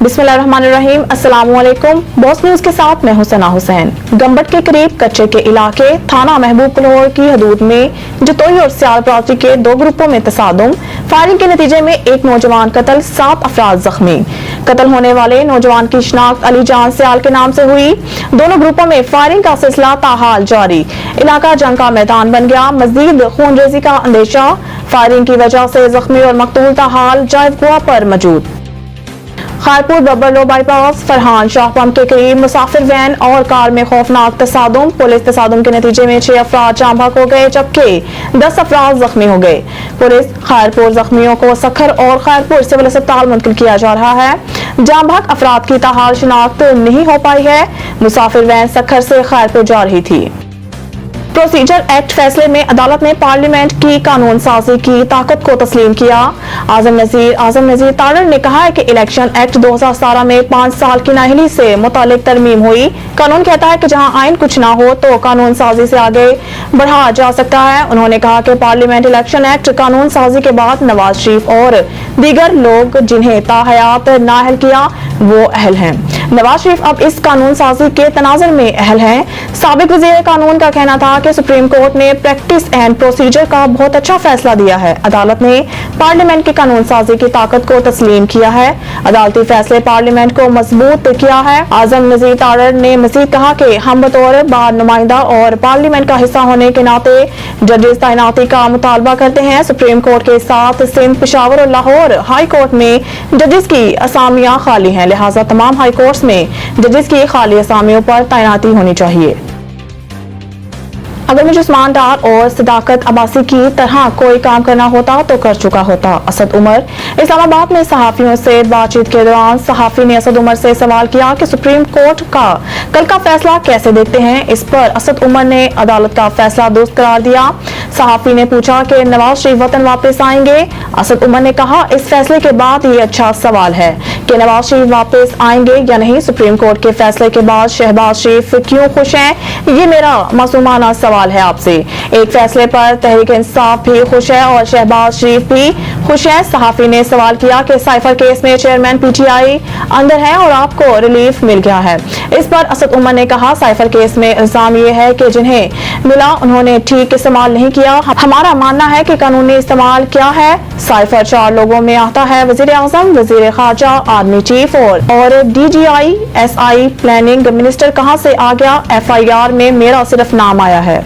बिस्मिल्लाहिर्रहमानिर्रहीम। अस्सलामुअलैकुम। Boss news के साथ मैं हूं सना हुसैन। गंबट के करीब कच्चे के इलाके थाना महबूब कलोर की हदूद में जतोई और सियाल बरादरी के दो ग्रुपों में तसादुम, फायरिंग के नतीजे में एक नौजवान कत्ल, 7 अफराद जख्मी। कत्ल होने वाले नौजवान की शिनाख्त अली जान सियाल के नाम से हुई। दोनों ग्रुपों में फायरिंग का सिलसिला ताहाल जारी। इलाका जंग का मैदान बन गया, मजीद खूनरेजी का अंदेशा। फायरिंग की वजह से जख्मी और मकतूल ताहाल जायदगुआ पर मौजूद। खायरपुर बब्बरलो बाईपास फरहान शाह पंप के करीब मुसाफिर वैन और कार में खौफनाक तसादुम। पुलिस तसादुम के नतीजे में 6 अफराद जाँ बहक हो गए जबकि 10 अफराद जख्मी हो गए। पुलिस खायरपुर जख्मियों को सखर और खायरपुर सिविल अस्पताल मुंतकिल किया जा रहा है। जाँ बहक अफराद की ताहाल शिनाख्त नहीं हो पाई है। मुसाफिर वैन सखर से खायरपुर जा रही थी। प्रोसीजर एक्ट फैसले में अदालत ने पार्लियामेंट की कानून साजी की ताकत को तस्लीम किया। आजम नजीर तारड़ ने कहा है कि इलेक्शन एक्ट 2017 में 5 साल की नाअहली से मुतालिक तरमीम हुई। कानून कहता है कि जहां आइन कुछ ना हो तो कानून साजी से आगे बढ़ा जा सकता है। उन्होंने कहा कि पार्लियामेंट इलेक्शन एक्ट कानून साजी के बाद नवाज शरीफ और दीगर लोग जिन्हें ताहयात नाअहल किया वो अहल हैं। नवाज शरीफ अब इस कानून साजी के तनाजुर में अहल हैं। साबिक वजीर कानून का कहना था कि सुप्रीम कोर्ट ने प्रैक्टिस एंड प्रोसीजर का बहुत अच्छा फैसला दिया है। अदालत ने पार्लियामेंट की कानून साजी की ताकत को तस्लीम किया है। अदालती फैसले पार्लियामेंट को मजबूत किया है। आजम नजीर तारड़ ने मजीद कहा कि हम बतौर बार नुमाइंदा और पार्लियामेंट का हिस्सा होने के नाते जजेस तैनाती का मुतालबा करते हैं। सुप्रीम कोर्ट के साथ सिंध, पेशावर और लाहौर हाई कोर्ट में जजेस की असामियां खाली हैं, लिहाजा तमाम हाई कोर्ट में जजेस की खाली असामियों पर तैनाती होनी चाहिए। अगर मुझे उस्मान डार और सदाकत अब्बासी की तरह कोई काम करना होता तो कर चुका होता। असद उमर। इस्लामाबाद में सहाफियों से बातचीत के दौरान सहाफी ने असद उमर से सवाल किया कि सुप्रीम कोर्ट का कल का फैसला कैसे देखते हैं। इस पर असद उमर ने अदालत का फैसला दुरुस्त करार दिया। सहाफी ने पूछा कि नवाज शरीफ वतन वापस आएंगे। असद उमर ने कहा इस फैसले के बाद ये अच्छा सवाल है कि नवाज शरीफ वापस आएंगे या नहीं। सुप्रीम कोर्ट के फैसले के बाद शहबाज शरीफ क्यों खुश हैं, ये मेरा मासूमाना सवाल है आपसे। एक फैसले पर तहरीक इंसाफ भी खुश है और शहबाज शरीफ भी खुश है। सहाफी ने सवाल किया कि साइफर केस में चेयरमैन पीटीआई अंदर है और आपको रिलीफ मिल गया है। इस पर असद उमर ने कहा साइफर केस में इल्जाम ये है कि जिन्हें मिला उन्होंने ठीक इस्तेमाल नहीं किया। हमारा मानना है कि कानूनी इस्तेमाल क्या है। साइफर 4 लोगों में आता है, वजीर आजम, वजीर खारजा, आर्मी चीफ और डीजीआई, एसआई, प्लानिंग मिनिस्टर कहां से आ गया। एफआईआर में मेरा सिर्फ नाम आया है।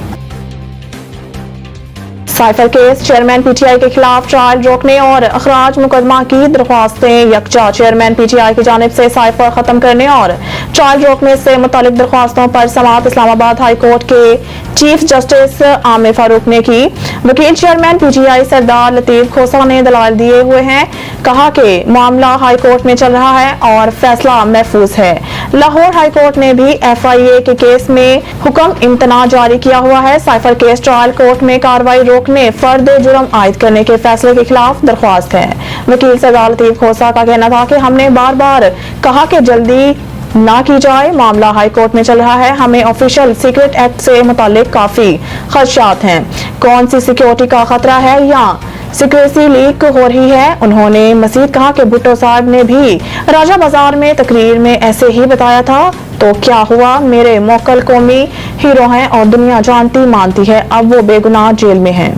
साइफर केस चेयरमैन पीटीआई के खिलाफ ट्रायल रोकने और अखराज मुकदमा की दरख्वास्तें यकजा। चेयरमैन पीटीआई की जानिब से साइफर खत्म करने और ट्रायल रोकने से मुतालिक दरख्वास्तों पर समाअत इस्लामाबाद हाई कोर्ट के चीफ जस्टिस आमिर फारूक ने की। वकील चेयरमैन पीटीआई सरदार लतीफ खोसा ने दलाल दिए हुए हैं। कहा कि मामला हाई कोर्ट में चल रहा है और फैसला महफूज है। लाहौर हाई कोर्ट ने भी एफआईए के केस में हुक्म इम्तना जारी किया हुआ है। साइफर केस ट्रायल कोर्ट में कार्रवाई रोकने, फर्द जुर्म आयद करने के फैसले के खिलाफ दरख्वास्त है। वकील सरदार लतीफ खोसा का कहना था कि हमने बार बार कहा कि जल्दी ना की जाए, मामला हाई कोर्ट में चल रहा है। हमें ऑफिशियल सीक्रेट एक्ट से मुतालिक काफी खदशात हैं। कौन सी सिक्योरिटी का खतरा है या सिक्रेसी लीक हो रही है। उन्होंने मजीद कहा कि भुट्टो साहब ने भी राजा बाजार में तकरीर में ऐसे ही बताया था। तो क्या हुआ, मेरे मोकल कौमी हीरो हैं और दुनिया जानती मानती है, अब वो बेगुनाह जेल में हैं।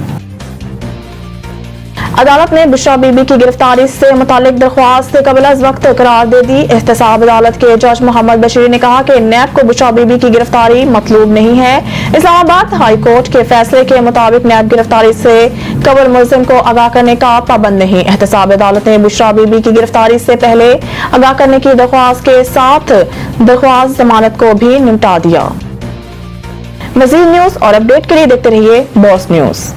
अदालत ने बुशरा बीबी की गिरफ्तारी से मुतालिक दरख्वास्त कबल अज वक्त करार दे दी। एहतसाब अदालत के जज मोहम्मद बशीर ने कहा कि नैब को बुशरा बीबी की गिरफ्तारी मतलूब नहीं है। इस्लामाबाद हाई कोर्ट के फैसले के मुताबिक नैब गिरफ्तारी से कबल मुल्जिम को आगाह करने का पाबंद नहीं। एहतसाब अदालत ने बुशरा बीबी की गिरफ्तारी से पहले आगाह करने की दरख्वास्त के साथ दरख्वास्त जमानत को भी निपटा दिया। मजीद न्यूज और अपडेट के लिए देखते रहिए बॉस न्यूज।